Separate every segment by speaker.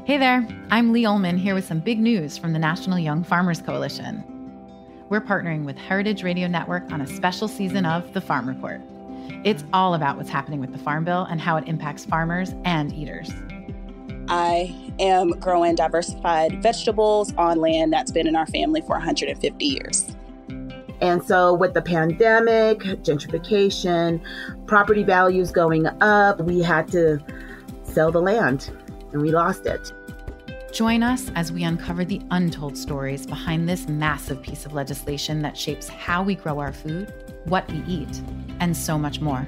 Speaker 1: Hey there, I'm Lee Ullman here with some big news from the National Young Farmers Coalition. We're partnering with Heritage Radio Network on a special season of The Farm Report. It's all about what's happening with the Farm Bill and how it impacts farmers and eaters.
Speaker 2: I am growing diversified vegetables on land that's been in our family for 150 years.
Speaker 3: And so with the pandemic, gentrification, property values going up, we had to sell the land and we lost it.
Speaker 1: Join us as we uncover the untold stories behind this massive piece of legislation that shapes how we grow our food, what we eat, and so much more.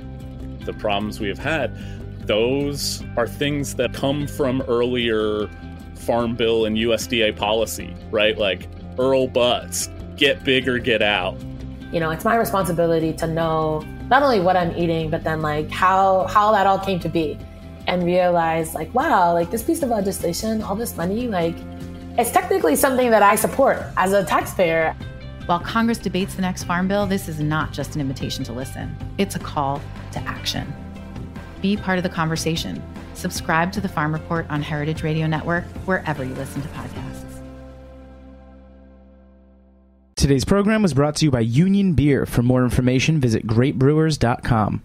Speaker 4: The problems we have had, those are things that come from earlier Farm Bill and USDA policy, right? Like Earl Butts, get big or get out.
Speaker 5: You know, it's my responsibility to know not only what I'm eating, but then like how that all came to be. And realize like, wow, like this piece of legislation, all this money, like it's technically something that I support as a taxpayer.
Speaker 1: While Congress debates the next Farm Bill, this is not just an invitation to listen. It's a call to action. Be part of the conversation. Subscribe to the Farm Report on Heritage Radio Network, wherever you listen to podcasts.
Speaker 6: Today's program was brought to you by Union Beer. For more information, visit greatbrewers.com.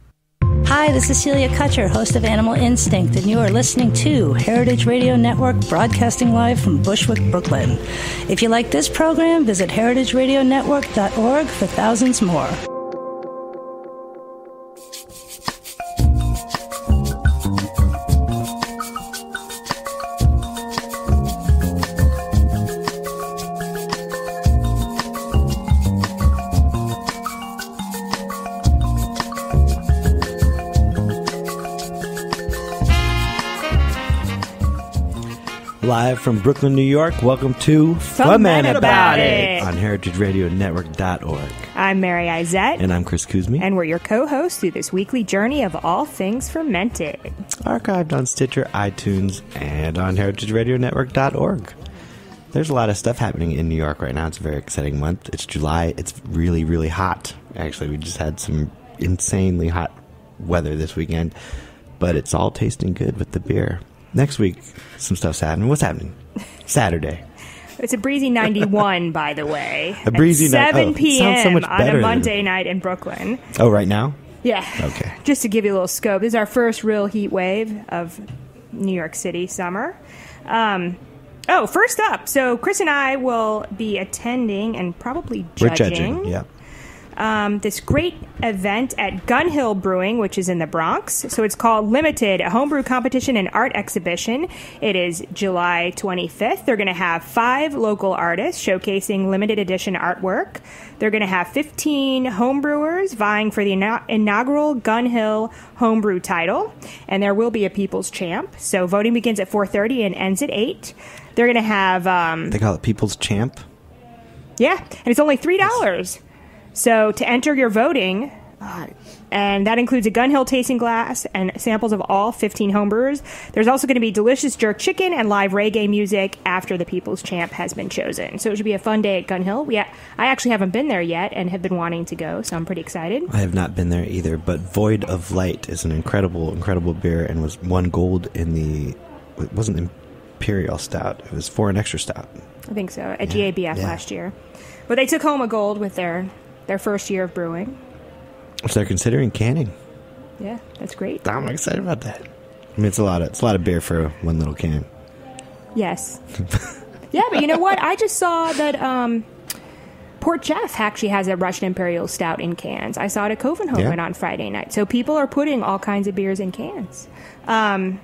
Speaker 7: Hi, this is Celia Kutcher, host of Animal Instinct, and you are listening to Heritage Radio Network, broadcasting live from Bushwick, Brooklyn. If you like this program, visit heritageradionetwork.org for thousands more.
Speaker 8: Live from Brooklyn, New York, welcome to Fuhmentaboudit on heritageradionetwork.org.
Speaker 9: I'm Mary Izette.
Speaker 8: And I'm Chris Kuzmi.
Speaker 9: And we're your co-hosts through this weekly journey of all things fermented.
Speaker 8: Archived on Stitcher, iTunes, and on heritageradionetwork.org. There's a lot of stuff happening in New York right now. It's a very exciting month. It's July. It's really, really hot. Actually, we just had some insanely hot weather this weekend. But it's all tasting good with the beer. Next week, some stuff's happening. What's happening? Saturday.
Speaker 9: It's a breezy 91, by the way.
Speaker 8: A breezy
Speaker 9: 7 p.m.
Speaker 8: So much
Speaker 9: on a
Speaker 8: better
Speaker 9: Monday night in Brooklyn.
Speaker 8: Oh, right now?
Speaker 9: Yeah.
Speaker 8: Okay.
Speaker 9: Just to give you a little scope, this is our first real heat wave of New York City summer. First up, so Chris and I will be attending and probably judging.
Speaker 8: We're judging, yeah.
Speaker 9: This great event at Gun Hill Brewing, which is in the Bronx. So it's called Limited, a homebrew competition and art exhibition. It is July 25th. They're going to have 5 local artists showcasing limited edition artwork. They're going to have 15 homebrewers vying for the inaugural Gun Hill homebrew title. And there will be a People's Champ. So voting begins at 4:30 and ends at 8. They're going to have...
Speaker 8: they call it People's Champ?
Speaker 9: Yeah, and it's only $3. So to enter your voting, and that includes a Gun Hill tasting glass and samples of all 15 homebrewers. There's also going to be delicious jerk chicken and live reggae music after the People's Champ has been chosen. So it should be a fun day at Gun Hill. I actually haven't been there yet and have been wanting to go, so I'm pretty excited.
Speaker 8: I have not been there either, but Void of Light is an incredible, incredible beer and won gold in the... It wasn't Imperial Stout. It was Foreign Extra Stout.
Speaker 9: I think so, at GABF last year. But they took home a gold with their first year of brewing.
Speaker 8: So they're considering canning.
Speaker 9: Yeah, that's great.
Speaker 8: I'm excited about that. I mean, it's a lot of beer for one little can.
Speaker 9: Yes. Yeah, but you know what? I just saw that Port Jeff actually has a Russian Imperial Stout in cans. I saw it at Copenhagen on Friday night. So people are putting all kinds of beers in cans. All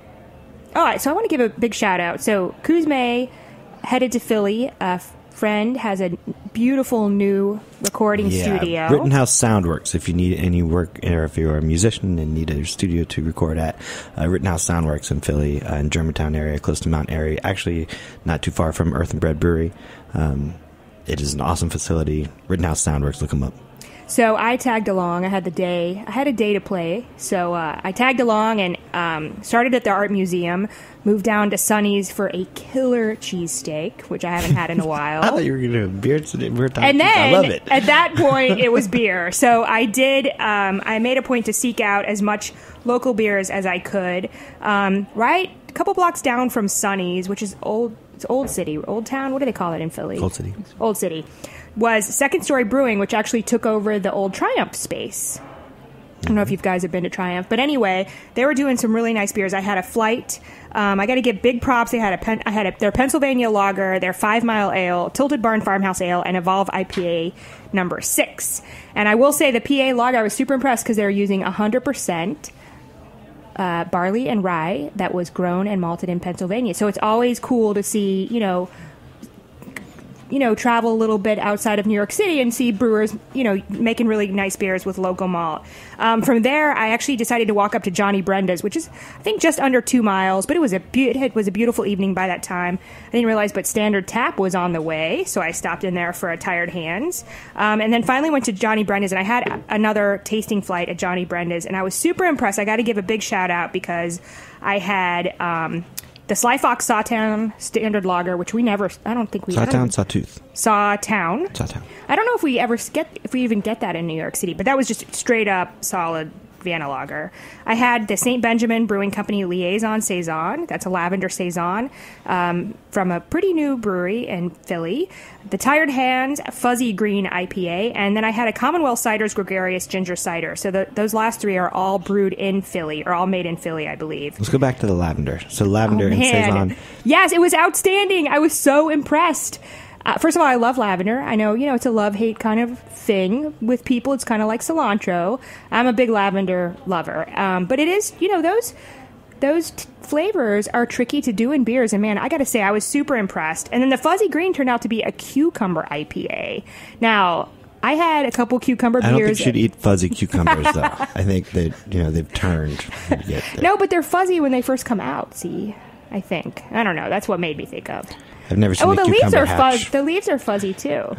Speaker 9: right, so I want to give a big shout out. So Kuzme headed to Philly. Friend has a beautiful new recording studio.
Speaker 8: Rittenhouse Soundworks. If you need any work, or if you're a musician and need a studio to record at, Rittenhouse Soundworks in Philly, in Germantown area, close to Mount Airy. Actually, not too far from Earth and Bread Brewery. It is an awesome facility. Rittenhouse Soundworks. Look them up.
Speaker 9: So I tagged along. I had a day to play. So I tagged along and started at the art museum, moved down to Sonny's for a killer cheesesteak, which I haven't had in a while.
Speaker 8: I thought you were going to do beer today.
Speaker 9: And then
Speaker 8: I love it.
Speaker 9: At that point, it was beer. So I did. I made a point to seek out as much local beers as I could. Right, a couple blocks down from Sonny's, which is Old City, Old Town. What do they call it in Philly? Old City. Was Second Story Brewing, which actually took over the old Triumph space. I don't know if you guys have been to Triumph, but anyway, they were doing some really nice beers. I had a flight. I got to give big props. They had their Pennsylvania Lager, their 5 Mile Ale, Tilted Barn Farmhouse Ale, and Evolve IPA number 6. And I will say the PA Lager, I was super impressed because they were using 100% barley and rye that was grown and malted in Pennsylvania. So it's always cool to see, travel a little bit outside of New York City and see brewers, making really nice beers with local malt. From there, I actually decided to walk up to Johnny Brenda's, which is, I think, just under 2 miles, but it was a beautiful evening by that time. I didn't realize, but Standard Tap was on the way, so I stopped in there for a Tired Hands. And then finally went to Johnny Brenda's, and I had another tasting flight at Johnny Brenda's, and I was super impressed. I got to give a big shout out because I had the Sly Fox Sawtown Standard Lager, which we never, I don't think we
Speaker 8: Sawtooth.
Speaker 9: Sawtown. I don't know if we even get that in New York City, but that was just straight up solid Vienna Lager. I had the St. Benjamin Brewing Company Liaison Saison. That's a lavender Saison from a pretty new brewery in Philly. The Tired Hands Fuzzy Green IPA. And then I had a Commonwealth Cider's Gregarious Ginger Cider. So those last 3 are all brewed in Philly, or all made in Philly, I believe.
Speaker 8: Let's go back to the lavender. So lavender and Saison.
Speaker 9: Yes, it was outstanding. I was so impressed. First of all, I love lavender. I know, it's a love-hate kind of thing with people. It's kind of like cilantro. I'm a big lavender lover. But it is, those flavors are tricky to do in beers. And man, I got to say, I was super impressed. And then the Fuzzy Green turned out to be a cucumber IPA. Now, I had a couple cucumber beers.
Speaker 8: I don't think you should eat fuzzy cucumbers, though. I think that, they've turned.
Speaker 9: No, but they're fuzzy when they first come out, see, I think. I don't know. That's what made me think of.
Speaker 8: I've never seen a cucumber hatch.
Speaker 9: The leaves are fuzzy, too.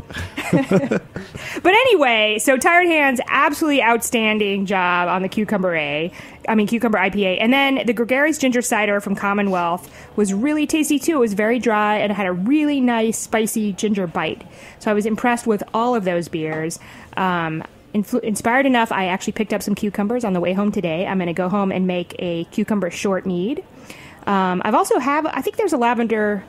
Speaker 9: But anyway, so Tired Hands, absolutely outstanding job on the cucumber IPA. And then the Gregarious Ginger Cider from Commonwealth was really tasty, too. It was very dry and had a really nice, spicy ginger bite. So I was impressed with all of those beers. Inspired enough, I actually picked up some cucumbers on the way home today. I'm going to go home and make a cucumber short mead. I think there's a lavender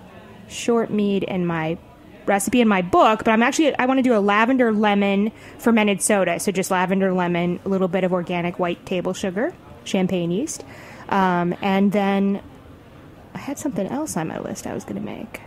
Speaker 9: short mead in my recipe in my book, but I want to do a lavender lemon fermented soda. So just lavender lemon, a little bit of organic white table sugar, champagne yeast. And then I had something else on my list I was going to make.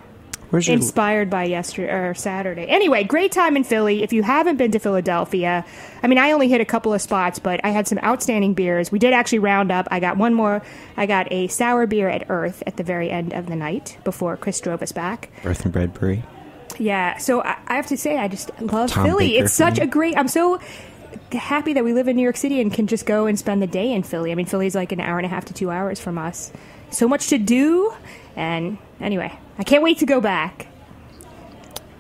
Speaker 9: Inspired by Saturday. Anyway, great time in Philly. If you haven't been to Philadelphia, I only hit a couple of spots, but I had some outstanding beers. We did actually round up. I got one more. I got a sour beer at Earth at the very end of the night before Chris drove us back.
Speaker 8: Earth and Bread Brewery.
Speaker 9: Yeah. So I have to say, I just love Philly. Baker, it's such a great. I'm so happy that we live in New York City and can just go and spend the day in Philly. Philly's like an hour and a half to 2 hours from us. So much to do. And anyway, I can't wait to go back.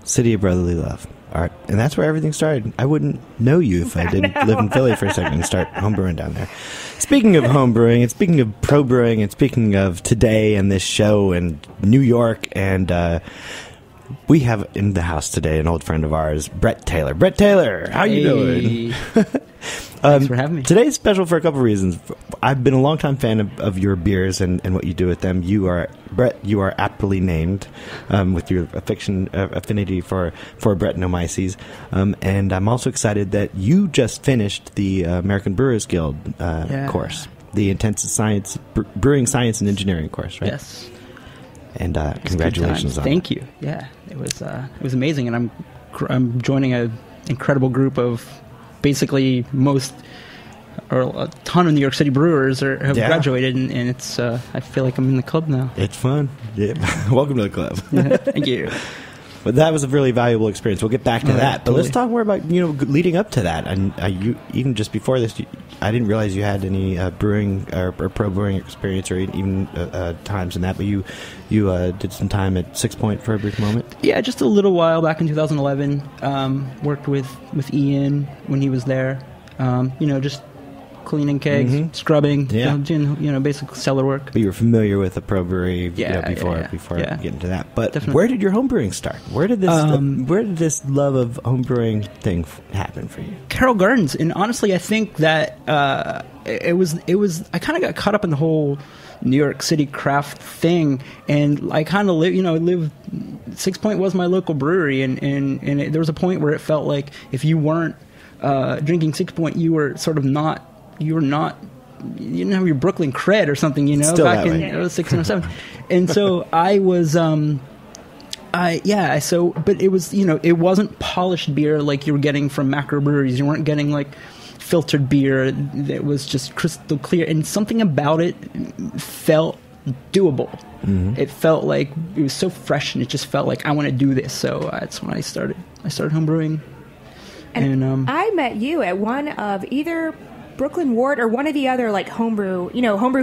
Speaker 8: City of brotherly love. All right. And that's where everything started. I wouldn't know you if I didn't live in Philly for a second and start homebrewing down there. Speaking of homebrewing, and speaking of pro brewing, and speaking of today and this show and New York, and we have in the house today an old friend of ours, Brett Taylor. Brett Taylor, how you doing?
Speaker 10: Thanks for having me.
Speaker 8: Today's special for a couple of reasons. I've been a longtime fan of your beers and what you do with them. Brett, you are aptly named with your affinity for Brettanomyces. And I'm also excited that you just finished the American Brewers Guild course, the intensive science, brewing science and engineering course, right?
Speaker 10: Yes.
Speaker 8: And congratulations on that.
Speaker 10: Thank you. Yeah, it was amazing, and I'm joining an incredible group of basically a ton of New York City brewers have graduated, and it's I feel like I'm in the club now.
Speaker 8: It's fun. Yeah. Welcome to the club.
Speaker 10: Thank you.
Speaker 8: But that was a really valuable experience. We'll get back to that. But let's talk more about, leading up to that. And you, even just before this, I didn't realize you had any brewing or pro brewing experience or even times in that. But you did some time at 6 Point for a brief moment.
Speaker 10: Yeah, just a little while back in 2011. Worked with Ian when he was there. Just cleaning kegs, scrubbing, doing basic cellar work.
Speaker 8: But you were familiar with the pro brewery before getting to that. But
Speaker 10: definitely.
Speaker 8: Where did your home brewing start? Where did this love of home brewing thing happen for you?
Speaker 10: Carroll Gardens, and honestly, I think that it was. I kind of got caught up in the whole New York City craft thing, and I kind of lived. 6 Point was my local brewery, and there was a point where it felt like if you weren't drinking 6 Point, you were sort of not. You didn't have your Brooklyn cred or something,
Speaker 8: Still
Speaker 10: back in 06 and 07. And so I was, but it was, it wasn't polished beer like you were getting from macro breweries. You weren't getting like filtered beer that was just crystal clear. And something about it felt doable. Mm-hmm. It felt like it was so fresh, and it just felt like I want to do this. So that's when I started homebrewing.
Speaker 9: And I met you at one of either Brooklyn Ward or one of the other like homebrew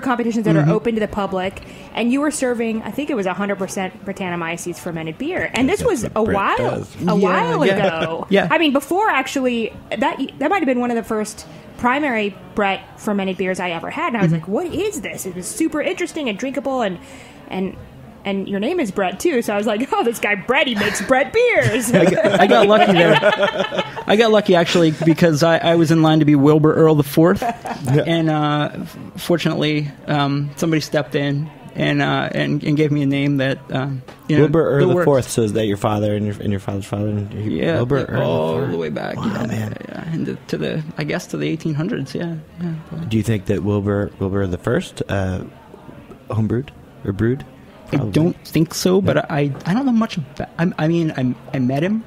Speaker 9: competitions that are open to the public, and you were serving, I think it was 100% Brettanomyces fermented beer, and this was a while ago.
Speaker 10: Yeah,
Speaker 9: I mean, before actually that might have been one of the first primary Brett fermented beers I ever had, and I was like, what is this? It was super interesting and drinkable, and your name is Brett, too. So I was like, oh, this guy Brett, he makes Brett beers.
Speaker 10: I got lucky there. I got lucky, actually, because I was in line to be Wilbur Earl IV. And fortunately, somebody stepped in and gave me a name that...
Speaker 8: Wilbur Earl IV, so is that your father and your father's father?
Speaker 10: Yeah,
Speaker 8: Wilbur Earl
Speaker 10: all
Speaker 8: IV.
Speaker 10: the way back.
Speaker 8: Wow, man.
Speaker 10: Yeah, and to the 1800s, yeah.
Speaker 8: Do you think that Wilbur the First homebrewed or brewed?
Speaker 10: Probably. I don't think so, but I don't know much about. I met him,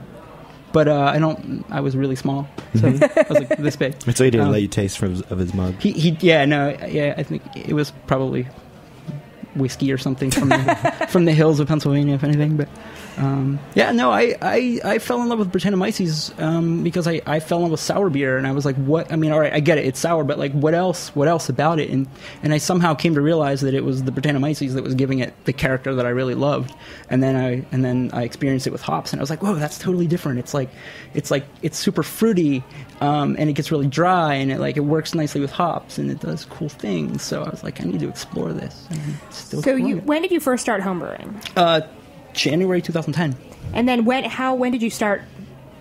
Speaker 10: but I was really small, so I was like this big.
Speaker 8: So he didn't let you taste of his mug.
Speaker 10: I think it was probably whiskey or something from the hills of Pennsylvania, if anything. But I fell in love with Brettanomyces because I fell in love with sour beer, and I was like, what? I mean, all right, I get it, it's sour, but like, what else about it? And I somehow came to realize that it was the Brettanomyces that was giving it the character that I really loved. And then I experienced it with hops, and I was like, whoa, that's totally different. It's super fruity, and it gets really dry, and it works nicely with hops, and it does cool things. So I was like, I need to explore this.
Speaker 9: When did you first start homebrewing?
Speaker 10: January 2010.
Speaker 9: And then when did you start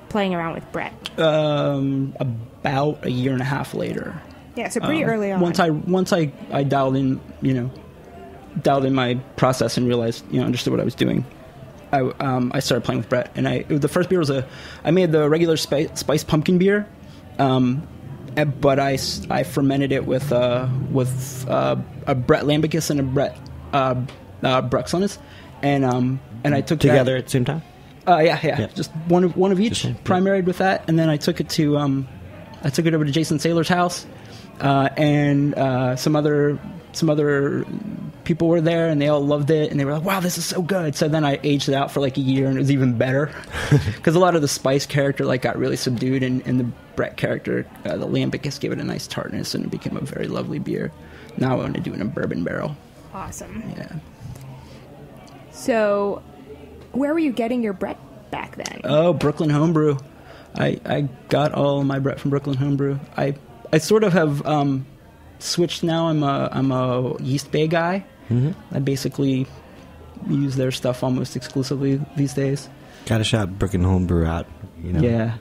Speaker 9: playing around with Brett?
Speaker 10: About a year and a half later.
Speaker 9: Yeah, so pretty early on.
Speaker 10: Once I dialed in my process and realized, understood what I was doing. I started playing with Brett, and the first beer was I made the regular spice pumpkin beer, but I fermented it with a Brett Lambicus and a Brett Bruxellenus, and I took
Speaker 8: together at the same time.
Speaker 10: Yeah. Just one of each. Primaried with that, and then I took it over to Jason Saylor's house, and some other people were there, and they all loved it, and they were like, "Wow, this is so good!" So then I aged it out for like a year, and it was even better because a lot of the spice character got really subdued, and the Brett character, the Lambicus, gave it a nice tartness, and it became a very lovely beer. Now I want to do it in a bourbon barrel.
Speaker 9: Awesome.
Speaker 10: Yeah.
Speaker 9: So, where were you getting your Brett back then?
Speaker 10: Oh, Brooklyn Homebrew. I got all my Brett from Brooklyn Homebrew. I sort of have switched now. I'm a Yeast Bay guy. Mm-hmm. I basically use their stuff almost exclusively these days.
Speaker 8: Gotta shout Brooklyn Homebrew out.
Speaker 10: Yeah.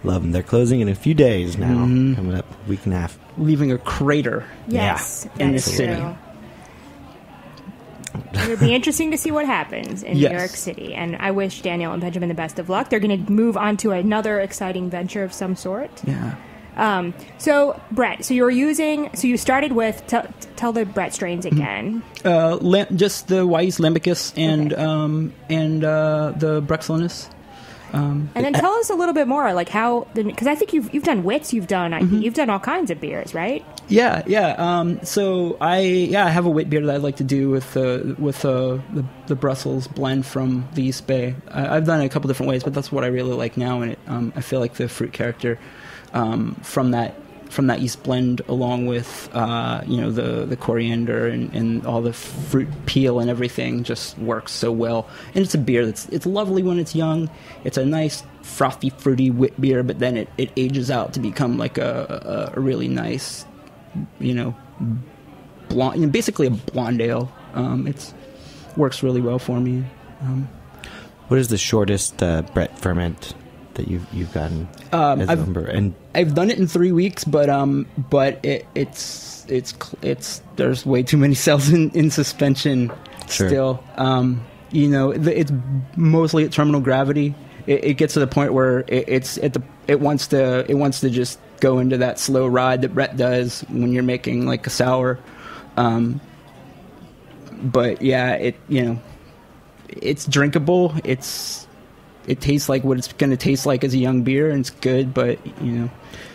Speaker 8: Love them. They're closing in a few days now. Mm-hmm. Coming up a week and a half.
Speaker 10: Leaving a crater.
Speaker 9: Yes,
Speaker 10: in the city.
Speaker 9: True. It'll be interesting to see what happens in New York City, and I wish Daniel and Benjamin the best of luck. They're going to move on to another exciting venture of some sort.
Speaker 10: Yeah.
Speaker 9: So Brett, you started with tell the Brett strains again.
Speaker 10: Just the Yeast Lambicus and the Bruxellenus.
Speaker 9: And then tell us a little bit more, like how, because I think you've done wits, you've done all kinds of beers, right?
Speaker 10: Yeah. So I have a wit beer that I'd like to do with the Brussels blend from the Yeast Bay. I've done it a couple different ways, but that's what I really like now, and I feel like the fruit character from that yeast blend, along with the coriander and all the fruit peel and everything, just works so well. And it's a beer it's lovely when it's young. It's a nice frothy, fruity wit beer, but then it ages out to become like a really nice, blonde, basically a blonde ale. It works really well for me.
Speaker 8: What is the shortest Brett ferment that you've gotten as a number? And
Speaker 10: I've done it in 3 weeks, but it's there's way too many cells in suspension.
Speaker 8: Sure.
Speaker 10: Still. It's mostly at terminal gravity. It gets to the point where it wants to just go into that slow ride that Brett does when you're making like a sour. But yeah, it's drinkable. It tastes like what it's going to taste like as a young beer, and it's good, but,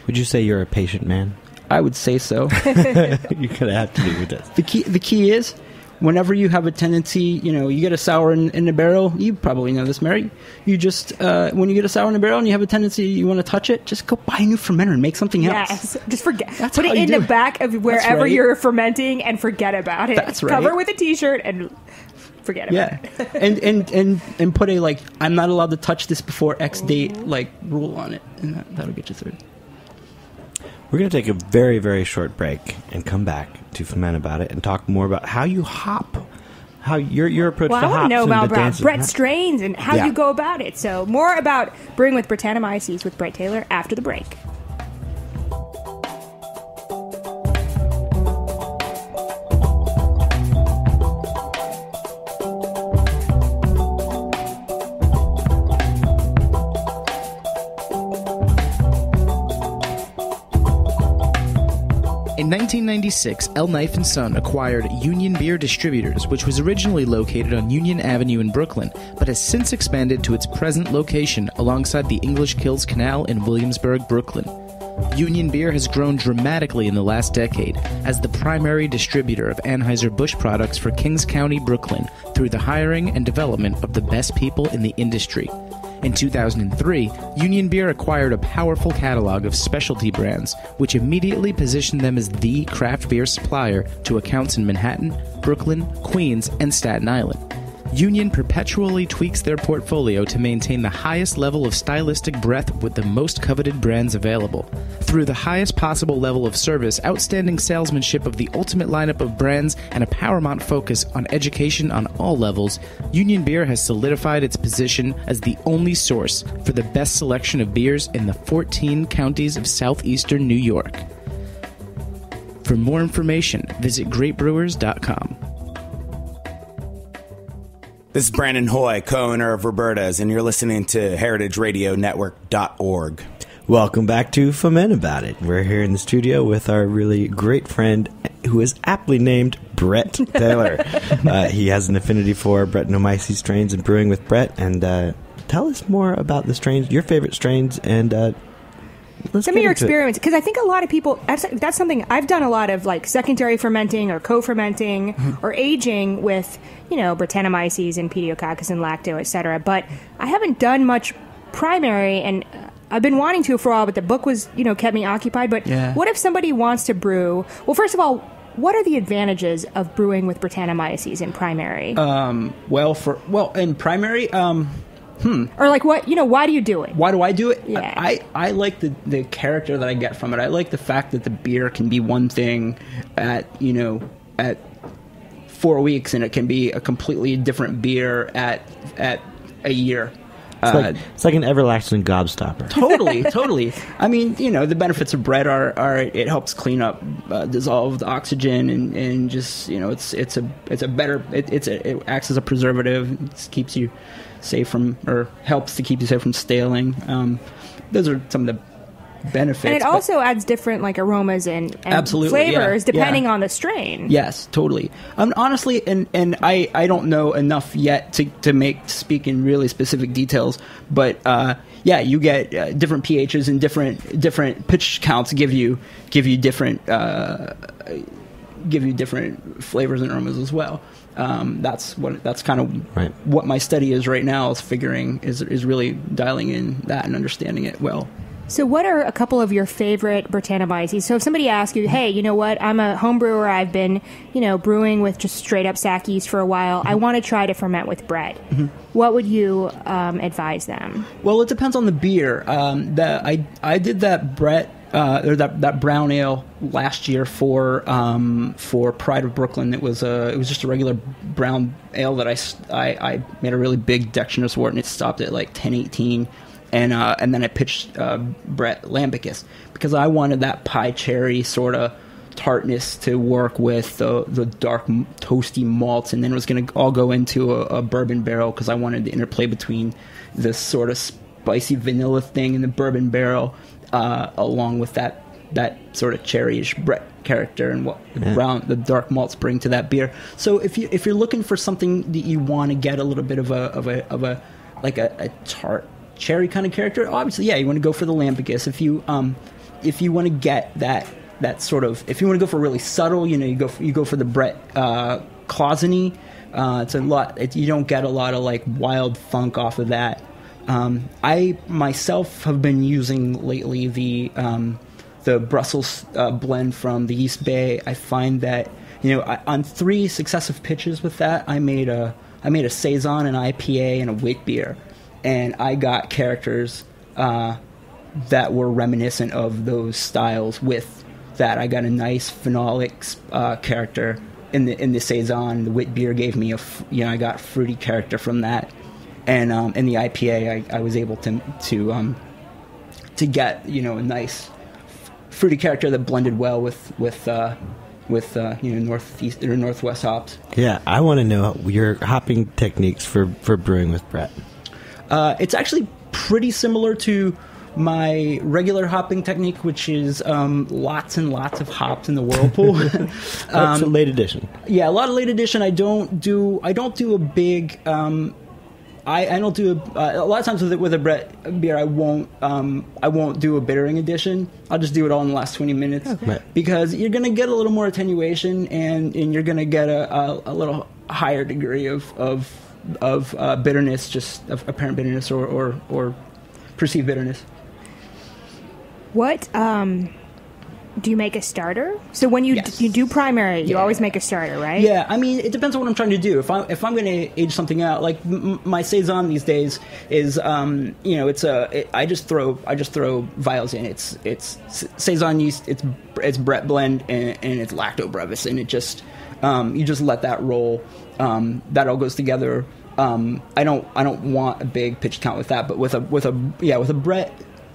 Speaker 8: Would you say you're a patient man?
Speaker 10: I would say so.
Speaker 8: You're going to have to be with this.
Speaker 10: The key is, whenever you have a tendency, you get a sour in the barrel, you probably know this, Mary. You just, when you get a sour in the barrel and you have a tendency, you want to touch it, just go buy a new fermenter and make something else.
Speaker 9: Yes, just forget. Put it in the back of wherever you're fermenting and forget about it.
Speaker 10: That's right.
Speaker 9: Cover with a t-shirt and forget about
Speaker 10: it. and put a, I'm not allowed to touch this before X date, rule on it, and that'll get you through.
Speaker 8: We're going to take a very, very short break and come back to Fuhmentaboudit and talk more about how you hop, how your approach to hops.
Speaker 9: I want to know about Brett
Speaker 8: strains
Speaker 9: strains and how you go about it. So more about brewing with Brettanomyces with Brett Taylor after the break.
Speaker 6: In 1996, El Knife & Son acquired Union Beer Distributors, which was originally located on Union Avenue in Brooklyn, but has since expanded to its present location alongside the English Kills Canal in Williamsburg, Brooklyn. Union Beer has grown dramatically in the last decade as the primary distributor of Anheuser-Busch products for Kings County, Brooklyn, through the hiring and development of the best people in the industry. In 2003, Union Beer acquired a powerful catalog of specialty brands, which immediately positioned them as the craft beer supplier to accounts in Manhattan, Brooklyn, Queens, and Staten Island. Union perpetually tweaks their portfolio to maintain the highest level of stylistic breadth with the most coveted brands available. Through the highest possible level of service, outstanding salesmanship of the ultimate lineup of brands, and a paramount focus on education on all levels, Union Beer has solidified its position as the only source for the best selection of beers in the 14 counties of southeastern New York. For more information, visit greatbrewers.com.
Speaker 11: This is Brandon Hoy, co-owner of Roberta's, and you're listening to heritageradionetwork.org.
Speaker 8: Welcome back to Fuhmentaboudit. We're here in the studio with our really great friend who is aptly named Brett Taylor. He has an affinity for Brettanomyces strains and brewing with Brett. And tell us more about the strains, your favorite strains, and
Speaker 9: some of your experience, because I think a lot of people, that's something I've done a lot of, secondary fermenting or co-fermenting or aging with, Brettanomyces and Pediococcus and Lacto, etc. But I haven't done much primary, and I've been wanting to for a while, but the book was, kept me occupied. But what if somebody wants to brew? Well, first of all, what are the advantages of brewing with Brettanomyces in primary?
Speaker 10: In primary,
Speaker 9: Or what, why do you do it?
Speaker 10: Why do I do it?
Speaker 9: Yeah.
Speaker 10: I like the character that I get from it. I like the fact that the beer can be one thing at 4 weeks, and it can be a completely different beer at a year.
Speaker 8: It's like an everlasting gobstopper.
Speaker 10: Totally. I mean, the benefits of Brett are it helps clean up dissolved oxygen and just it acts as a preservative. It keeps you safe from, or helps to keep you safe from staling. Those are some of the benefits.
Speaker 9: And it also adds different like aromas and flavors depending on the strain.
Speaker 10: Yes, totally. Honestly, and I don't know enough yet to speak in really specific details, but you get different pHs and different pitch counts give you different flavors and aromas as well. That's kind of what my study is right now, is figuring is really dialing in that and understanding it well.
Speaker 9: So what are a couple of your favorite Brettanomyces? So if somebody asks you, hey, you know what, I'm a home brewer, I've been, brewing with just straight up sack yeast for a while, I want to try to ferment with Brett. What would you advise them?
Speaker 10: Well, it depends on the beer. I did that Brett, or that brown ale last year for Pride of Brooklyn. It was just a regular brown ale that I made a really big dextrinous wort, and it stopped at like 10-18. And then I pitched Brett Lambicus because I wanted that pie cherry sort of tartness to work with the dark toasty malts, and then it was going to all go into a bourbon barrel because I wanted the interplay between this sort of spicy vanilla thing in the bourbon barrel, along with that sort of cherryish Brett character and what the dark malts bring to that beer. So if you're looking for something that you want to get a little bit of a tart cherry kind of character, obviously, you want to go for the Lambicus. If you want to get that sort of, if you want to go for really subtle, you go for the Brett Closeny. It's a lot. You don't get a lot of like wild funk off of that. I myself have been using lately the Brussels blend from the Yeast Bay. I find that on 3 successive pitches with that, I made a saison, an IPA, and a wit beer. And I got characters that were reminiscent of those styles with that. I got a nice phenolic character in the saison. The wit beer gave me I got fruity character from that. And in the IPA, I was able to get a nice fruity character that blended well with northeast or northwest hops.
Speaker 8: Yeah, I want to know your hopping techniques for brewing with Brett.
Speaker 10: It's actually pretty similar to my regular hopping technique, which is lots and lots of hops in the whirlpool.
Speaker 8: That's a late addition.
Speaker 10: Yeah, a lot of late addition. I don't do a big. I don't do a lot of times with a Brett beer. I won't do a bittering addition. I'll just do it all in the last 20 minutes, because you're going to get a little more attenuation and you're going to get a little higher degree of bitterness, just of apparent bitterness or perceived bitterness.
Speaker 9: What do you make a starter? So when you do primary, you always make a starter, right?
Speaker 10: Yeah, I mean, it depends on what I'm trying to do. If I'm going to age something out, like my saison these days is, I just throw vials in. It's saison yeast, it's Brett blend, and it's lacto brevis, and it just you just let that roll. That all goes together. I don't want a big pitch count with that, but with a Brett.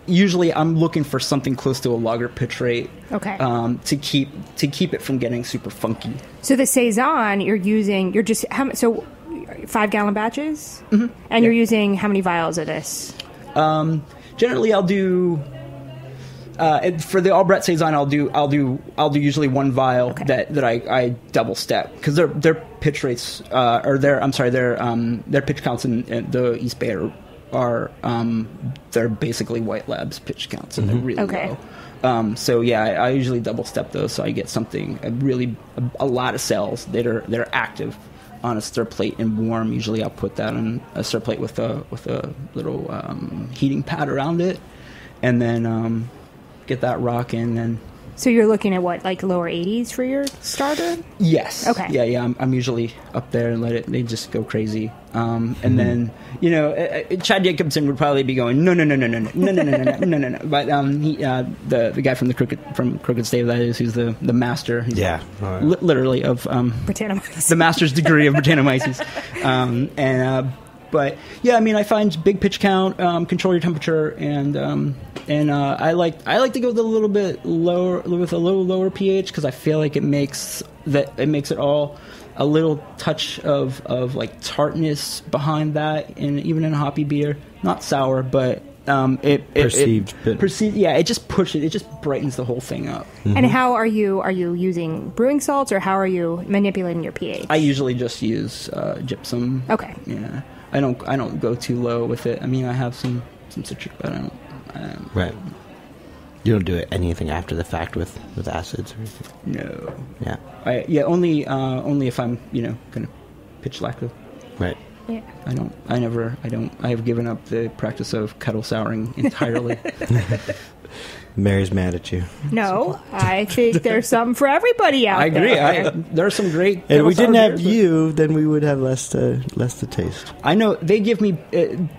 Speaker 10: Usually, I'm looking for something close to a lager pitch rate.
Speaker 9: Okay.
Speaker 10: To keep it from getting super funky.
Speaker 9: So the saison you're 5-gallon batches, and you're using how many vials of this?
Speaker 10: Generally, I'll do for the all Brett saison. I'll do usually one vial that I double step, because their pitch rates their pitch counts in the Yeast Bay are they're basically White Labs pitch counts, and they're really low. So I usually double step those, so I get a lot of cells that are active on a stir plate and warm. Usually I'll put that on a stir plate with a little heating pad around it, and then get that rocking. And
Speaker 9: so you're looking at what, like lower 80s for your starter?
Speaker 10: Yes.
Speaker 9: Okay.
Speaker 10: Yeah. I'm usually up there and they just go crazy. And then Chad Jacobson would probably be going no. But the guy from Crooked Stave, that is, who's the master. He's literally of
Speaker 9: Brettanomyces.
Speaker 10: The master's degree of Brettanomyces. But yeah, I mean, I find big pitch count, control your temperature, and I like to go with a little bit lower, with a little lower pH, because I feel like it makes it all a little touch of like tartness behind that, and even in a hoppy beer, not sour, but It just pushes. It just brightens the whole thing up.
Speaker 9: Mm-hmm. And how are you using brewing salts, or how are you manipulating your pH?
Speaker 10: I usually just use gypsum.
Speaker 9: Okay.
Speaker 10: Yeah, I don't go too low with it. I mean, I have some citric, but I don't.
Speaker 8: Right. You don't do anything after the fact with acids or anything?
Speaker 10: No.
Speaker 8: Yeah.
Speaker 10: Only if I'm gonna pitch lacto.
Speaker 8: Right.
Speaker 9: Yeah.
Speaker 10: I have given up the practice of kettle souring entirely.
Speaker 8: Mary's mad at you.
Speaker 9: No, I think there's something for everybody out there.
Speaker 10: I agree. There are some great.
Speaker 8: And if we didn't have you, then we would have less to taste.
Speaker 10: I know they give me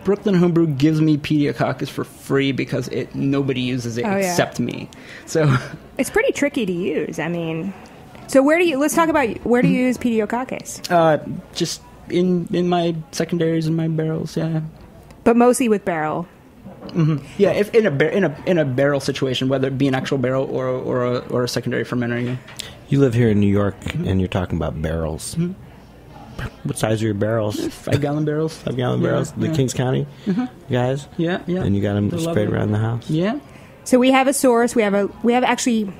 Speaker 10: Brooklyn Homebrew gives me Pediococcus for free because nobody uses it except me. So
Speaker 9: it's pretty tricky to use. I mean, so let's talk about where do you use Pediococcus?
Speaker 10: Just in my secondaries and my barrels, yeah.
Speaker 9: But mostly with barrel.
Speaker 10: Mm-hmm. Yeah, if in a barrel situation, whether it be an actual barrel or a secondary fermenter.
Speaker 8: You live here in New York, and you're talking about barrels. Mm-hmm. What size are your barrels?
Speaker 10: 5-gallon barrels.
Speaker 8: 5-gallon barrels. The Kings County guys.
Speaker 10: Yeah.
Speaker 8: And you got them sprayed around the house.
Speaker 10: Yeah.
Speaker 9: So we have a source. We have actually,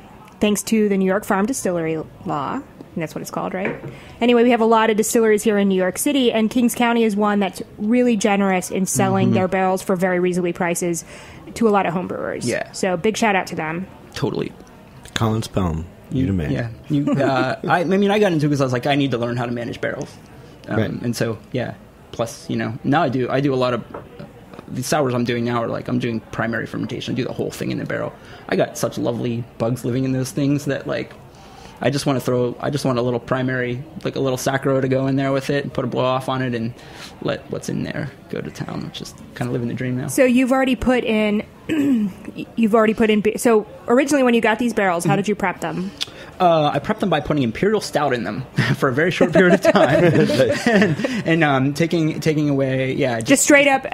Speaker 9: thanks to the New York Farm Distillery Law. And that's what it's called, right? Anyway, we have a lot of distilleries here in New York City, and Kings County is one that's really generous in selling their barrels for very reasonable prices to a lot of homebrewers.
Speaker 10: Yeah.
Speaker 9: So big shout out to them.
Speaker 10: Totally.
Speaker 8: Colin Spellman, you the man.
Speaker 10: Yeah. I got into it because I was like, I need to learn how to manage barrels.
Speaker 8: Right.
Speaker 10: And so, yeah. Plus, now I do a lot of the sours I'm doing now are like I'm doing primary fermentation. I do the whole thing in the barrel. I got such lovely bugs living in those things that like. I just want a little primary, like a little saccharo to go in there with it and put a blow off on it and let what's in there go to town, which is kind of living the dream now.
Speaker 9: So you've already put in, so originally when you got these barrels, how did you prep them?
Speaker 10: I prepped them by putting Imperial Stout in them for a very short period of time, and taking away,
Speaker 9: just straight up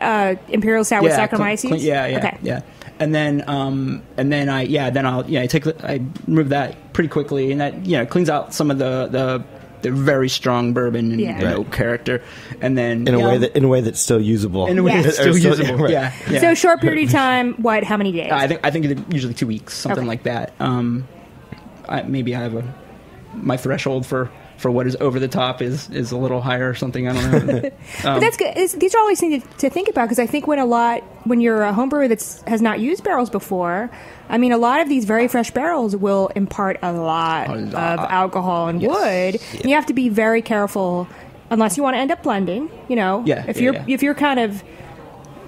Speaker 9: Imperial Stout with Saccharomyces.
Speaker 10: Okay. And then I remove that pretty quickly, and that cleans out some of the very strong bourbon and oak character, and then
Speaker 8: in a way that's still usable.
Speaker 10: In a way that's still usable. Right. Yeah.
Speaker 9: So short period of time. What? How many days?
Speaker 10: I think usually 2 weeks, something like that. Maybe I have my threshold for what is over the top is a little higher or something. I don't know.
Speaker 9: But that's good. These are always things to think about, because I think when you're a home brewer that has not used barrels before, I mean, a lot of these very fresh barrels will impart a lot of alcohol and wood. Yeah. And you have to be very careful, unless you want to end up blending. If you're kind of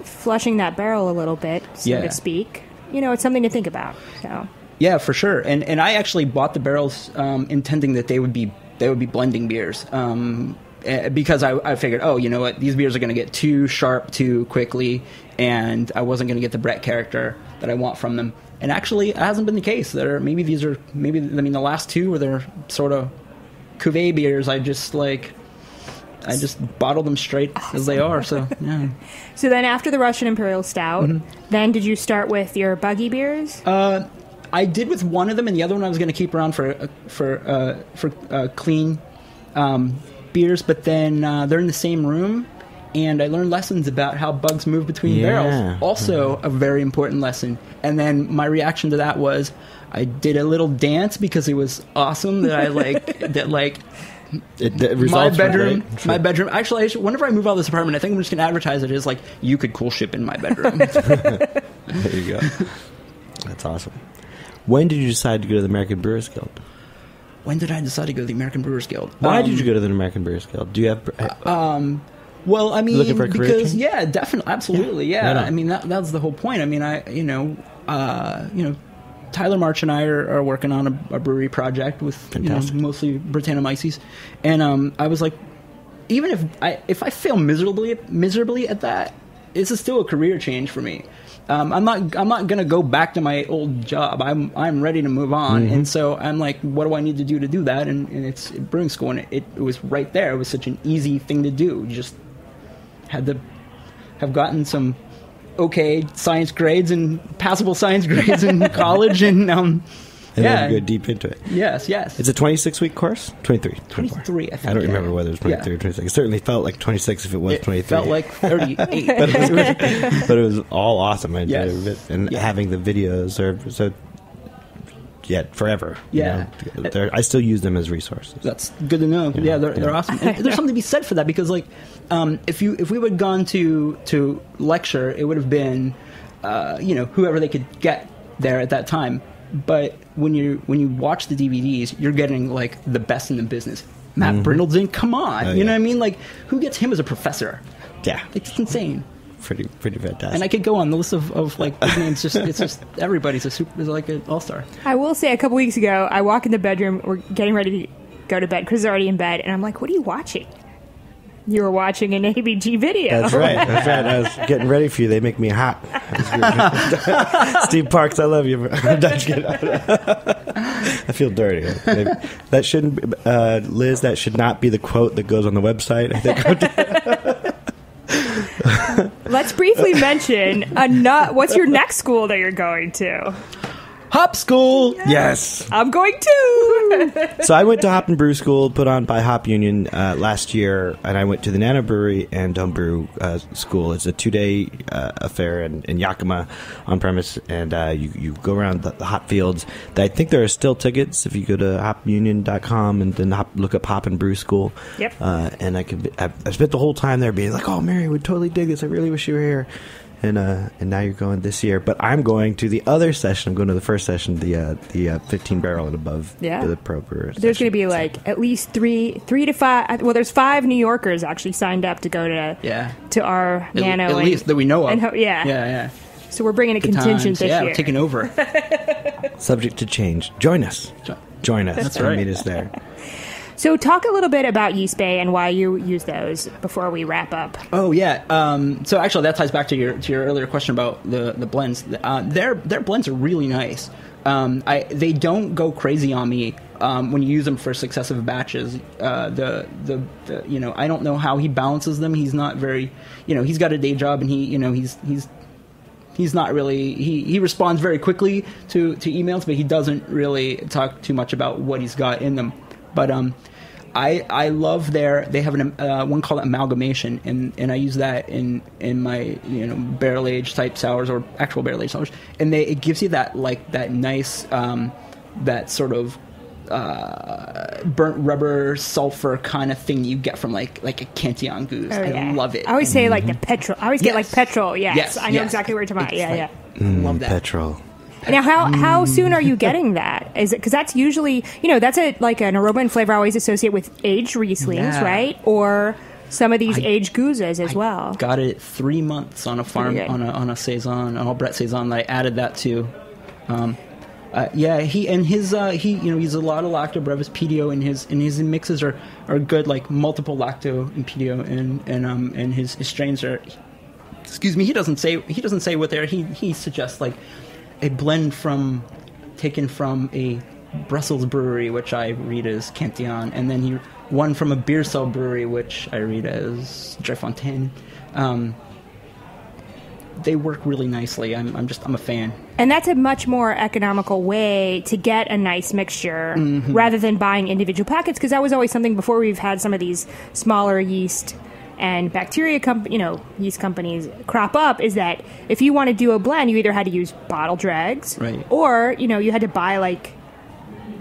Speaker 9: flushing that barrel a little bit, so to speak, it's something to think about. So.
Speaker 10: Yeah, for sure. And I actually bought the barrels intending that they would be blending beers, because I figured, you know what, these beers are going to get too sharp too quickly, and I wasn't going to get the Brett character that I want from them. And actually, it hasn't been the case. The last two were their sort of cuvee beers. I just bottled them straight as they are. So yeah.
Speaker 9: So then, after the Russian Imperial Stout, then did you start with your buggy beers?
Speaker 10: I did with one of them, and the other one I was going to keep around for clean beers. But then they're in the same room, and I learned lessons about how bugs move between barrels. Also, a very important lesson. And then my reaction to that was, I did a little dance because it was awesome. That I my bedroom. Actually, whenever I move out of this apartment, I think I'm just going to advertise it as like, you could cool ship in my bedroom.
Speaker 8: There you go. That's awesome. When did you decide to go to the American Brewers Guild?
Speaker 10: When did I decide to go to the American Brewers Guild?
Speaker 8: Why did you go to the American Brewers Guild? Do you have...
Speaker 10: well, I mean,
Speaker 8: looking for a career
Speaker 10: because
Speaker 8: change?
Speaker 10: definitely, absolutely, yeah. I mean, that's the whole point. I mean, Tyler March and I are working on a brewery project with mostly Brettanomyces, and I was like, even if I fail miserably at that, this is still a career change for me. I'm not going to go back to my old job. I'm ready to move on, and so I'm like, what do I need to do that? And it's brewing school, and it was right there. It was such an easy thing to do. You just had to have gotten some okay science grades and passable science grades in college, and
Speaker 8: And then go deep into it.
Speaker 10: Yes.
Speaker 8: It's a 26-week course? 23.
Speaker 10: 23, I think.
Speaker 8: I don't remember whether it was 23 or 26. It certainly felt like 26 if it was 23.
Speaker 10: It felt like 38.
Speaker 8: but it was all awesome. I enjoyed it. And having the videos are so... forever.
Speaker 10: Yeah.
Speaker 8: You know, I still use them as resources.
Speaker 10: That's good to know. Yeah, they're awesome. And there's something to be said for that because, like, if we would have gone to lecture, it would have been, whoever they could get there at that time. But when you watch the DVDs, you're getting like the best in the business. Matt Brindleton, come on, you know what I mean? Like, who gets him as a professor?
Speaker 8: Yeah,
Speaker 10: it's insane.
Speaker 8: Pretty fantastic.
Speaker 10: And I could go on the list of like big names. It's just everybody's is like an all-star.
Speaker 9: I will say, a couple weeks ago, I walk in the bedroom. We're getting ready to go to bed. Chris is already in bed, and I'm like, "What are you watching?" You were watching an ABG video.
Speaker 8: That's right. I was getting ready for you. They make me hot. Steve Parks, I love you. I feel dirty. That shouldn't, Liz. That should not be the quote that goes on the website. I think.
Speaker 9: Let's briefly mention what's your next school that you're going to?
Speaker 8: Hop School. Yes.
Speaker 9: I'm going too.
Speaker 8: So I went to Hop and Brew School, put on by Hop Union last year, and I went to the Nano Brewery and Homebrew School. It's a 2-day affair in Yakima on premise, and you go around the hop fields. I think there are still tickets if you go to hopunion.com and then look up Hop and Brew School.
Speaker 9: Yep.
Speaker 8: And I spent the whole time there being like, "Oh, Mary would totally dig this. I really wish you were here." And now you're going this year, but I'm going to the other session. I'm going to the first session, the 15 barrel and above.
Speaker 9: Yeah.
Speaker 8: The pro brewer.
Speaker 9: There's going to be like at least three to five. Well, there's 5 New Yorkers actually signed up to go to our Nano.
Speaker 10: At least that we know of.
Speaker 9: Yeah. So we're bringing a contingent this year.
Speaker 10: We're taking over.
Speaker 8: Subject to change. Join us. Join us.
Speaker 10: That's right.
Speaker 8: Meet us there.
Speaker 9: So talk a little bit about Yeast Bay and why you use those before we wrap up.
Speaker 10: Oh, yeah. So actually that ties back to your earlier question about the blends. Their blends are really nice. They don't go crazy on me when you use them for successive batches. I don't know how he balances them. He's not very, he's got a day job and he's not really, he responds very quickly to emails, but he doesn't really talk too much about what he's got in them. But I love they have one called Amalgamation, and I use that in my barrel aged type sours or actual barrel aged sours, and it gives you that nice that sort of burnt rubber sulfur kind of thing you get from like a Cantillon Goose. I love it.
Speaker 9: I always say like the petrol. I always get like petrol. Yes, I know exactly what you're talking about.
Speaker 10: Love that
Speaker 8: petrol.
Speaker 9: Now, how soon are you getting that? Is it because that's usually that's like an aroma and flavor I always associate with aged Rieslings, right? Or some of these aged Guzes as well.
Speaker 10: Got it 3 months on a farm on a saison, an Albrecht saison that I added that to. He uses a lot of lacto brevis PDO in his mixes are good, like multiple lacto and PDO, and his strains are. Excuse me, he doesn't say what they are. He suggests like a blend taken from a Brussels brewery, which I read as Cantillon, and then one from a beer cell brewery, which I read as Dryfontaine. They work really nicely. I'm a fan.
Speaker 9: And that's a much more economical way to get a nice mixture rather than buying individual packets, because that was always something before we've had some of these smaller yeast and bacteria yeast companies crop up, is that if you want to do a blend, you either had to use bottle dregs,
Speaker 10: right,
Speaker 9: or you had to buy like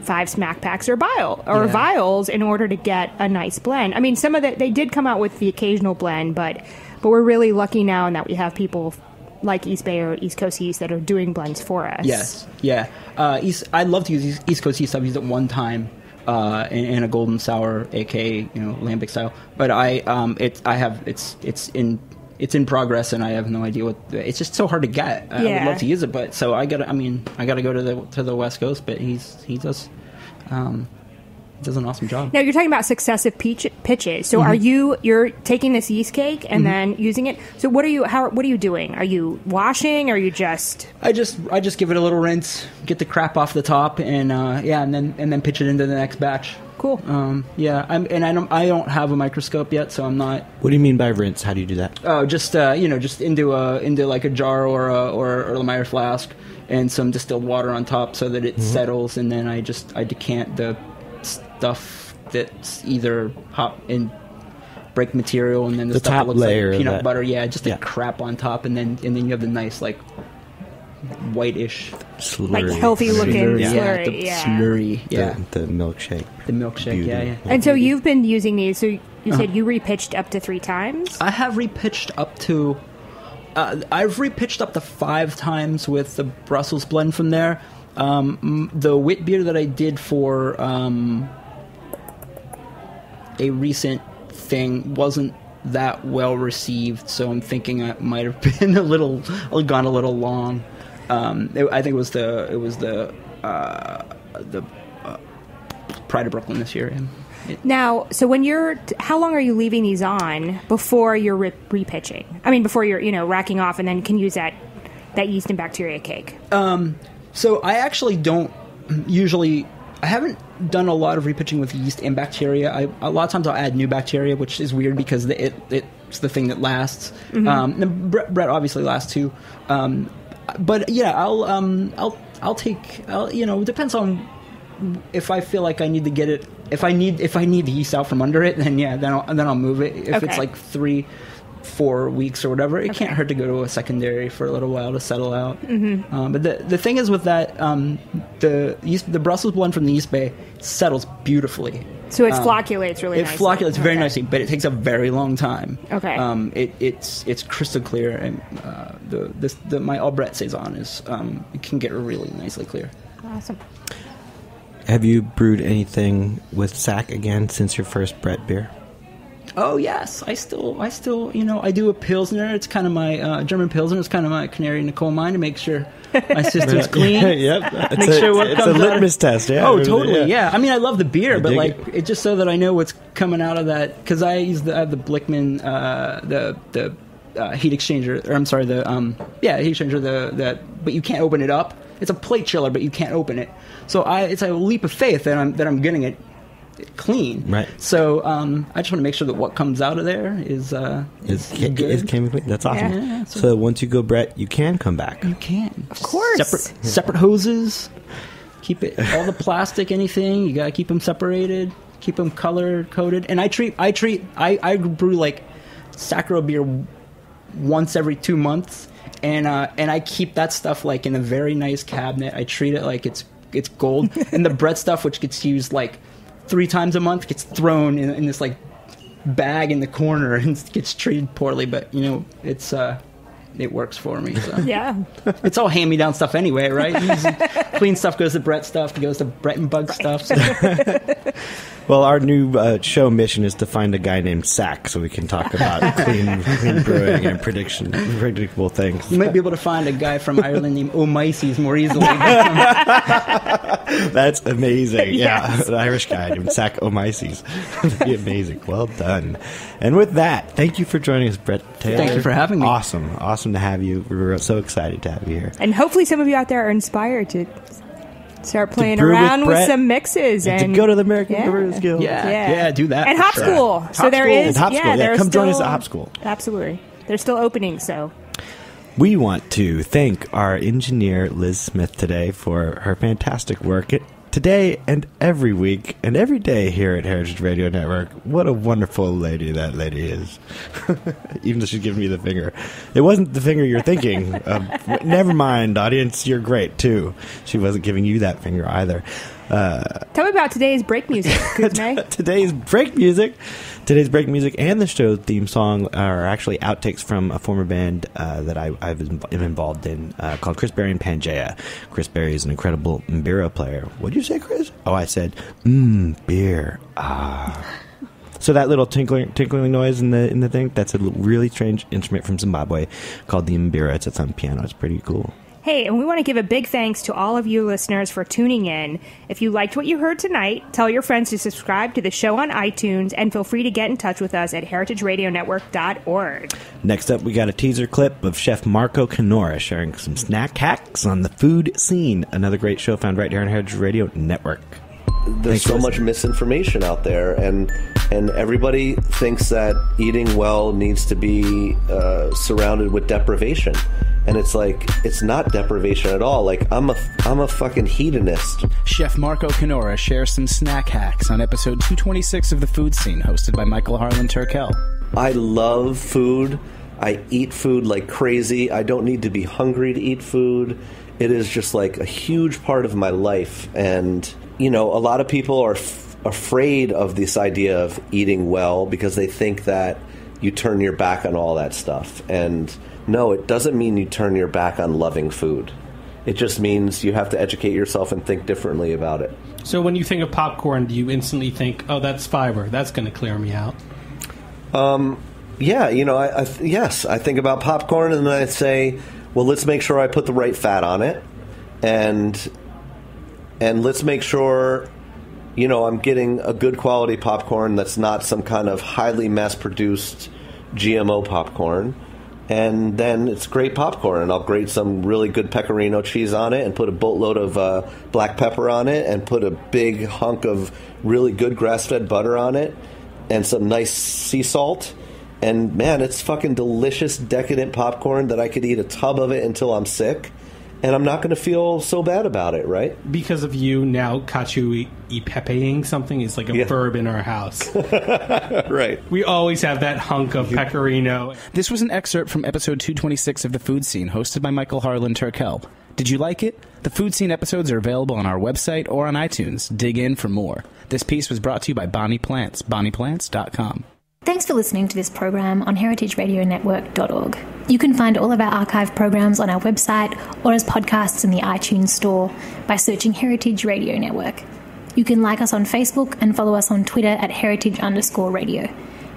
Speaker 9: 5 smack packs or vials in order to get a nice blend. I mean, some of they did come out with the occasional blend, but we're really lucky now in that we have people like Yeast Bay or East Coast Yeast that are doing blends for us.
Speaker 10: Yes, yeah. I'd love to use East Coast Yeast. I've used it one time. In a golden sour, aka lambic style, but it's in progress, and I have no idea it's just so hard to get. I would love to use it, but so I gotta go to the West Coast, but he does an awesome job.
Speaker 9: Now you're talking about successive pitches. So are you're taking this yeast cake and then using it? So what are you doing? Are you washing? Or are you just?
Speaker 10: I just give it a little rinse, get the crap off the top, and then pitch it into the next batch.
Speaker 9: Cool.
Speaker 10: I don't have a microscope yet, so I'm not.
Speaker 8: What do you mean by rinse? How do you do that?
Speaker 10: Oh, just into like a jar or a Meyer flask, and some distilled water on top so that it settles, and then I decant the stuff that's either hot and break material, and then the stuff
Speaker 8: top
Speaker 10: that looks
Speaker 8: layer
Speaker 10: like peanut
Speaker 8: that,
Speaker 10: butter, the crap on top, and then you have the nice like whitish,
Speaker 8: slurry.
Speaker 9: Like healthy looking slurry.
Speaker 10: Slurry,
Speaker 8: the milkshake.
Speaker 10: The milkshake,
Speaker 8: Beauty.
Speaker 10: yeah.
Speaker 9: And so you've been using these. So you said you repitched up to 3 times.
Speaker 10: I have repitched up to. I've repitched up to 5 times with the Brussels blend from there. The wit beer that I did for a recent thing wasn't that well received, so I'm thinking I might have been gone a little long. I think it was the Pride of Brooklyn this year.
Speaker 9: Now, so when how long are you leaving these on before you're repitching? I mean, before you're racking off, and then can use that yeast and bacteria cake.
Speaker 10: So I actually don't usually. I haven't done a lot of repitching with yeast and bacteria. A lot of times I'll add new bacteria, which is weird because it's the thing that lasts. And Brett obviously lasts too. But yeah, I'll take. It depends on if I feel like I need to get it. If I need the yeast out from under it, then I'll move it. If it's like 3-4 weeks or whatever, it can't hurt to go to a secondary for a little while to settle out. But the thing is with that, the Brussels blend from the Yeast Bay settles beautifully.
Speaker 9: So it flocculates really nicely.
Speaker 10: It flocculates very nicely, but it takes a very long time.
Speaker 9: Okay.
Speaker 10: It's crystal clear, and my Albrecht saison is it can get really nicely clear.
Speaker 9: Awesome.
Speaker 8: Have you brewed anything with Sack again since your first Brett beer?
Speaker 10: Oh yes, I still, I do a Pilsner. It's kind of my German Pilsner. It's kind of my canary in the coal mine to make sure my system's clean.
Speaker 8: Yep,
Speaker 10: Make sure what
Speaker 8: it's
Speaker 10: comes
Speaker 8: a litmus test. Yeah.
Speaker 10: Oh, totally. Yeah. I mean, I love the beer, but like,
Speaker 8: it.
Speaker 10: It's just so that I know what's coming out of that, because I have the Blickman, the heat exchanger, or I'm sorry, the heat exchanger. But you can't open it up. It's a plate chiller, but you can't open it. So it's a leap of faith that I'm getting it clean.
Speaker 8: Right.
Speaker 10: So I just want to make sure that what comes out of there is good.
Speaker 8: Is chemically. That's awesome.
Speaker 10: Yeah.
Speaker 8: So once you go Brett, you can come back.
Speaker 10: You can.
Speaker 9: Of course.
Speaker 10: Separate hoses. Keep it all the plastic, anything. You gotta keep them separated. Keep them color coded. And I brew like sacro beer once every 2 months, and I keep that stuff like in a very nice cabinet. I treat it like it's gold. And the Brett stuff, which gets used like 3 times a month, gets thrown in this like bag in the corner and gets treated poorly. But it works for me. So.
Speaker 9: Yeah,
Speaker 10: it's all hand-me-down stuff anyway, right? Clean stuff goes to Brett stuff, goes to Brett and Bug stuff. So.
Speaker 8: Well, our new show mission is to find a guy named Sack so we can talk about clean brewing and predictable things.
Speaker 10: You might be able to find a guy from Ireland named O'Mices more easily.
Speaker 8: That's amazing.
Speaker 9: Yes.
Speaker 8: Yeah, an Irish guy named Sack O'Mices. That'd be amazing. Well done. And with that, thank you for joining us, Brett Taylor.
Speaker 10: Thank you for having me.
Speaker 8: Awesome to have you. We're so excited to have you here.
Speaker 9: And hopefully some of you out there are inspired to start playing around with some mixes
Speaker 8: and to go to the American Brewers Guild.
Speaker 10: Yeah, do that.
Speaker 9: And Hop School. So there is.
Speaker 8: Hop School. Yeah, come join us at Hop School.
Speaker 9: Absolutely. They're still opening, so.
Speaker 8: We want to thank our engineer, Liz Smith, today for her fantastic work today and every week and every day here at Heritage Radio Network. What a wonderful lady that lady is. Even though she's giving me the finger. It wasn't the finger you're thinking of. Never mind, audience. You're great, too. She wasn't giving you that finger either.
Speaker 9: Tell me about today's break music, Kuzme.
Speaker 8: Today's break music and the show theme song are actually outtakes from a former band that I am involved in called Chris Berry and Pangea. Chris Berry is an incredible mbira player. What did you say, Chris? Oh, I said, beer. So that little tinkling noise in the thing, that's a really strange instrument from Zimbabwe called the mbira. It's on piano. It's pretty cool.
Speaker 9: Hey, and we want to give a big thanks to all of you listeners for tuning in. If you liked what you heard tonight, tell your friends to subscribe to the show on iTunes, and feel free to get in touch with us at heritageradionetwork.org.
Speaker 8: Next up, we got a teaser clip of Chef Marco Canora sharing some snack hacks on the food scene. Another great show found right here on Heritage Radio Network.
Speaker 12: there's so much misinformation out there, and everybody thinks that eating well needs to be surrounded with deprivation. And it's like, it's not deprivation at all. Like, I'm a fucking hedonist.
Speaker 6: Chef Marco Canora shares some snack hacks on episode 226 of The Food Scene, hosted by Michael Harlan Turkel.
Speaker 12: I love food. I eat food like crazy. I don't need to be hungry to eat food. It is just like a huge part of my life. And, you know, a lot of people are afraid of this idea of eating well because they think that you turn your back on all that stuff. And no, it doesn't mean you turn your back on loving food. It just means you have to educate yourself and think differently about it.
Speaker 13: So when you think of popcorn, do you instantly think, oh, that's fiber, that's going to clear me out?
Speaker 12: Yeah, you know, yes, I think about popcorn and then I say, well, let's make sure I put the right fat on it. And let's make sure, you know, I'm getting a good quality popcorn that's not some kind of highly mass-produced GMO popcorn. And then it's great popcorn, and I'll grate some really good pecorino cheese on it and put a boatload of black pepper on it and put a big hunk of really good grass-fed butter on it and some nice sea salt. And, man, it's fucking delicious, decadent popcorn that I could eat a tub of it until I'm sick. And I'm not going to feel so bad about it, right?
Speaker 13: Because of you now, cacio e pepeing something is like a verb in our house.
Speaker 12: Right.
Speaker 13: We always have that hunk of pecorino.
Speaker 6: This was an excerpt from episode 226 of The Food Scene, hosted by Michael Harlan Turkel. Did you like it? The Food Scene episodes are available on our website or on iTunes. Dig in for more. This piece was brought to you by Bonnie Plants, bonnieplants.com.
Speaker 14: Thanks for listening to this program on heritageradionetwork.org. You can find all of our archive programs on our website or as podcasts in the iTunes store by searching Heritage Radio Network. You can like us on Facebook and follow us on Twitter at heritage_radio.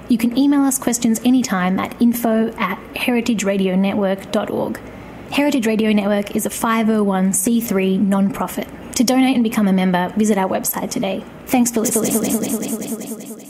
Speaker 14: You can email us questions anytime at info@heritageradionetwork.org. Heritage Radio Network is a 501c3 non-profit. To donate and become a member, visit our website today. Thanks for listening.